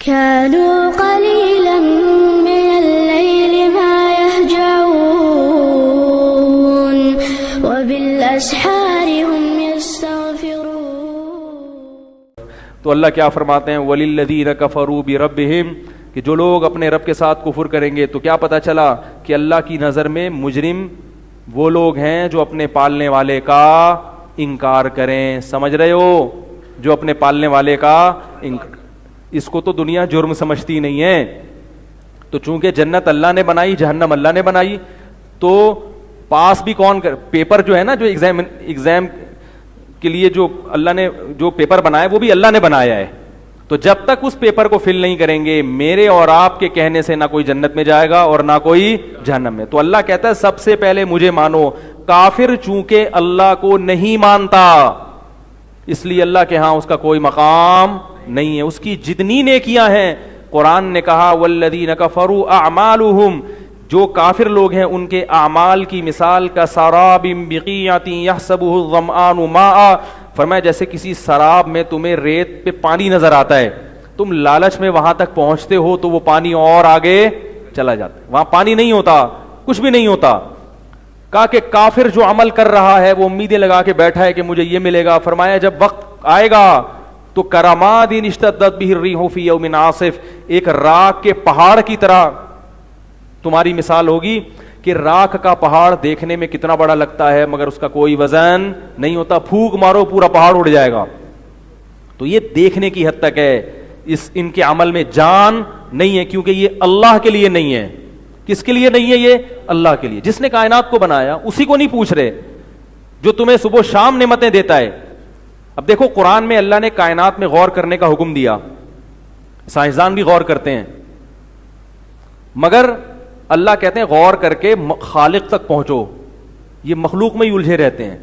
كانوا قليلا من الليل ما يهجعون وبالأسحار هم يستغفرون. تو اللہ کیا فرماتے ہیں؟ وَلِلَّذِينَ كَفَرُوا بِرَبِّهِمْ، کہ جو لوگ اپنے رب کے ساتھ کفر کریں گے تو کیا پتہ چلا کہ اللہ کی نظر میں مجرم وہ لوگ ہیں جو اپنے پالنے والے کا انکار کریں. سمجھ رہے ہو؟ جو اپنے پالنے والے کا اس کو تو دنیا جرم سمجھتی نہیں ہے. تو چونکہ جنت اللہ نے بنائی، جہنم اللہ نے بنائی، تو پاس بھی کون کر؟ پیپر جو ہے نا، جو ایگزام کے لیے جو اللہ نے جو پیپر بنایا وہ بھی اللہ نے بنایا ہے. تو جب تک اس پیپر کو فل نہیں کریں گے، میرے اور آپ کے کہنے سے نہ کوئی جنت میں جائے گا اور نہ کوئی جہنم میں. تو اللہ کہتا ہے سب سے پہلے مجھے مانو. کافر چونکہ اللہ کو نہیں مانتا، اس لیے اللہ کے ہاں اس کا کوئی مقام نہیں ہے. اس کی جتنی نیکیاں ہیں، قرآن نے کہا والذین کفروا اعمالهم، جو کافر لوگ ہیں ان کے اعمال کی مثال کا سراب بقیعۃ یحسبہ الظمآن ماء، فرمایا جیسے کسی سراب میں تمہیں ریت پہ پانی نظر آتا ہے، تم لالچ میں وہاں تک پہنچتے ہو تو وہ پانی اور آگے چلا جاتا ہے، وہاں پانی نہیں ہوتا، کچھ بھی نہیں ہوتا. کہا کہ کافر جو عمل کر رہا ہے وہ امیدیں لگا کے بیٹھا ہے کہ مجھے یہ ملے گا. فرمایا جب وقت آئے گا تو کراماد اشتدت بہ الریح فی یوم عاصف، ایک راکھ کے پہاڑ کی طرح تمہاری مثال ہوگی کہ راکھ کا پہاڑ دیکھنے میں کتنا بڑا لگتا ہے مگر اس کا کوئی وزن نہیں ہوتا، پھونک مارو پورا پہاڑ اڑ جائے گا. تو یہ دیکھنے کی حد تک ہے. ان کے عمل میں جان نہیں ہے کیونکہ یہ اللہ کے لیے نہیں ہے. کس کے لیے نہیں ہے؟ یہ اللہ کے لیے، جس نے کائنات کو بنایا اسی کو نہیں پوچھ رہے، جو تمہیں صبح شام نعمتیں دیتا ہے. اب دیکھو قرآن میں اللہ نے کائنات میں غور کرنے کا حکم دیا، سائنسدان بھی غور کرتے ہیں، مگر اللہ کہتے ہیں غور کر کے خالق تک پہنچو. یہ مخلوق میں ہی الجھے رہتے ہیں.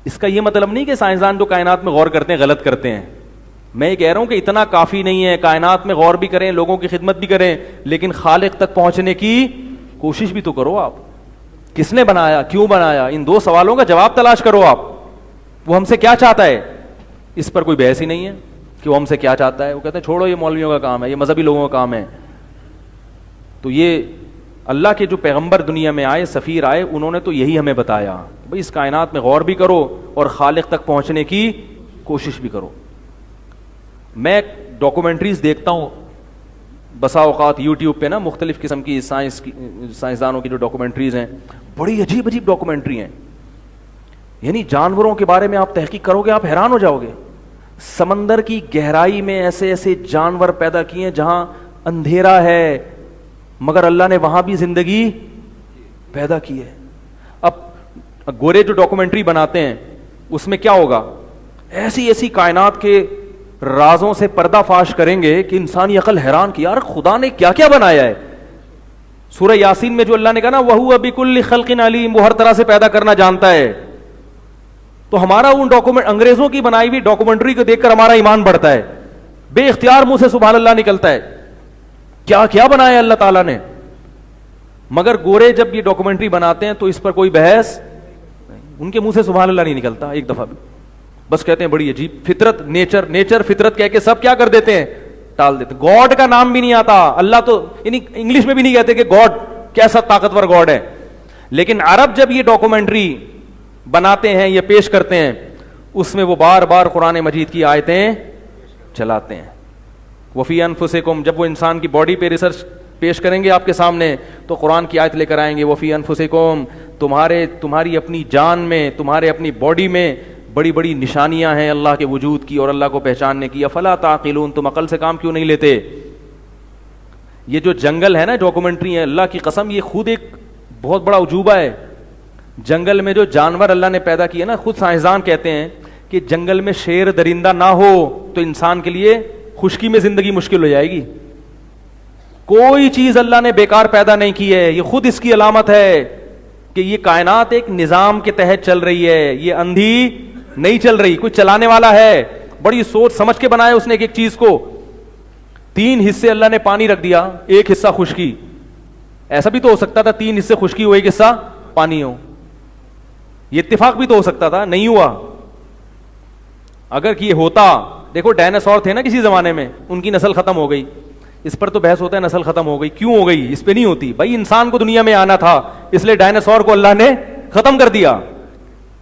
اس کا یہ مطلب نہیں کہ سائنسدان جو کائنات میں غور کرتے ہیں غلط کرتے ہیں. میں یہ کہہ رہا ہوں کہ اتنا کافی نہیں ہے، کائنات میں غور بھی کریں، لوگوں کی خدمت بھی کریں، لیکن خالق تک پہنچنے کی کوشش بھی تو کرو. آپ کس نے بنایا، کیوں بنایا، ان دو سوالوں کا جواب تلاش کرو. آپ وہ ہم سے کیا چاہتا ہے، اس پر کوئی بحث ہی نہیں ہے کہ وہ ہم سے کیا چاہتا ہے. وہ کہتے ہیں چھوڑو یہ مولویوں کا کام ہے، یہ مذہبی لوگوں کا کام ہے. تو یہ اللہ کے جو پیغمبر دنیا میں آئے، سفیر آئے، انہوں نے تو یہی ہمیں بتایا بھئی اس کائنات میں غور بھی کرو اور خالق تک پہنچنے کی کوشش بھی کرو. میں ڈاکومنٹریز دیکھتا ہوں بسا اوقات یوٹیوب پہ نا، مختلف قسم کی سائنسدانوں کی جو ڈاکومنٹریز ہیں، بڑی عجیب عجیب ڈاکومنٹری ہیں. یعنی جانوروں کے بارے میں آپ تحقیق کرو گے آپ حیران ہو جاؤ گے. سمندر کی گہرائی میں ایسے ایسے جانور پیدا کیے ہیں جہاں اندھیرا ہے مگر اللہ نے وہاں بھی زندگی پیدا کی ہے. اب گورے جو ڈاکومنٹری بناتے ہیں اس میں کیا ہوگا، ایسی ایسی کائنات کے رازوں سے پردہ فاش کریں گے کہ انسانی عقل حیران کی، یار خدا نے کیا کیا بنایا ہے. سورہ یاسین میں جو اللہ نے کہا نا وَهُوَ بِكُلِّ خَلْقٍ عَلِيمٌ، وہ ہر طرح سے پیدا کرنا جانتا ہے. تو ہمارا ان انگریزوں کی بنائی ہوئی ڈاکومنٹری کو دیکھ کر ہمارا ایمان بڑھتا ہے، بے اختیار منہ سے سبحان اللہ نکلتا ہے، کیا کیا بنایا اللہ تعالیٰ نے. مگر گورے جب یہ ڈاکومنٹری بناتے ہیں تو اس پر کوئی بحث نہیں، ان کے منہ سے سبحان اللہ نہیں نکلتا ایک دفعہ بھی. بس کہتے ہیں بڑی عجیب فطرت، نیچر فطرت کہہ کے سب کیا کر دیتے ہیں، ٹال دیتے. گاڈ کا نام بھی نہیں آتا. اللہ تو یعنی انگلش میں بھی نہیں کہتے کہ گاڈ کیسا طاقتور گاڈ ہے. لیکن عرب جب یہ ڈاکومنٹری بناتے ہیں یا پیش کرتے ہیں اس میں وہ بار بار قرآن مجید کی آیتیں چلاتے ہیں. وفی انفسکم، جب وہ انسان کی باڈی پہ ریسرچ پیش کریں گے آپ کے سامنے تو قرآن کی آیت لے کر آئیں گے وفی انفسکم، تمہاری اپنی جان میں، تمہارے اپنی باڈی میں بڑی بڑی نشانیاں ہیں اللہ کے وجود کی اور اللہ کو پہچاننے کی. افلا تعقلون، تم عقل سے کام کیوں نہیں لیتے. یہ جو جنگل ہے نا ڈاکومنٹری ہے، اللہ کی قسم یہ خود ایک بہت بڑا عجوبہ ہے. جنگل میں جو جانور اللہ نے پیدا کیے نا، خود سائنسدان کہتے ہیں کہ جنگل میں شیر درندہ نہ ہو تو انسان کے لیے خشکی میں زندگی مشکل ہو جائے گی. کوئی چیز اللہ نے بیکار پیدا نہیں کی ہے. یہ خود اس کی علامت ہے کہ یہ کائنات ایک نظام کے تحت چل رہی ہے، یہ اندھی نہیں چل رہی، کوئی چلانے والا ہے. بڑی سوچ سمجھ کے بنایا اس نے ایک چیز کو. 3 حصے اللہ نے پانی رکھ دیا، ایک حصہ خشکی. ایسا بھی تو ہو سکتا تھا 3 حصے خشکی ہو ایک حصہ پانی ہو. یہ اتفاق بھی تو ہو سکتا تھا، نہیں ہوا. اگر یہ ہوتا دیکھو ڈائناسور تھے نا کسی زمانے میں, ان کی نسل ختم ہو گئی. اس پر تو بحث ہوتا ہے نسل ختم ہو گئی, کیوں ہو گئی, اس پہ نہیں ہوتی. بھائی انسان کو دنیا میں آنا تھا, اس لیے ڈائناسور کو اللہ نے ختم کر دیا.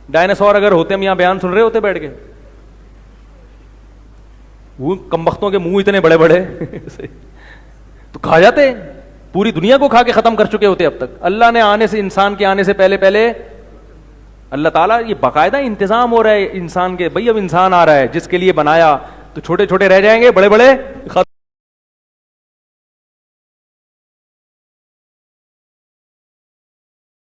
ڈائناسور اگر ہوتے, ہم یہاں بیان سن رہے ہوتے بیٹھ کے, وہ کمبختوں کے منہ اتنے بڑے بڑے تو کھا جاتے, پوری دنیا کو کھا کے ختم کر چکے ہوتے اب تک. اللہ نے آنے سے, انسان کے آنے سے پہلے اللہ تعالیٰ یہ باقاعدہ انتظام ہو رہا ہے انسان کے. بھائی اب انسان آ رہا ہے جس کے لیے بنایا, تو چھوٹے چھوٹے رہ جائیں گے, بڑے بڑے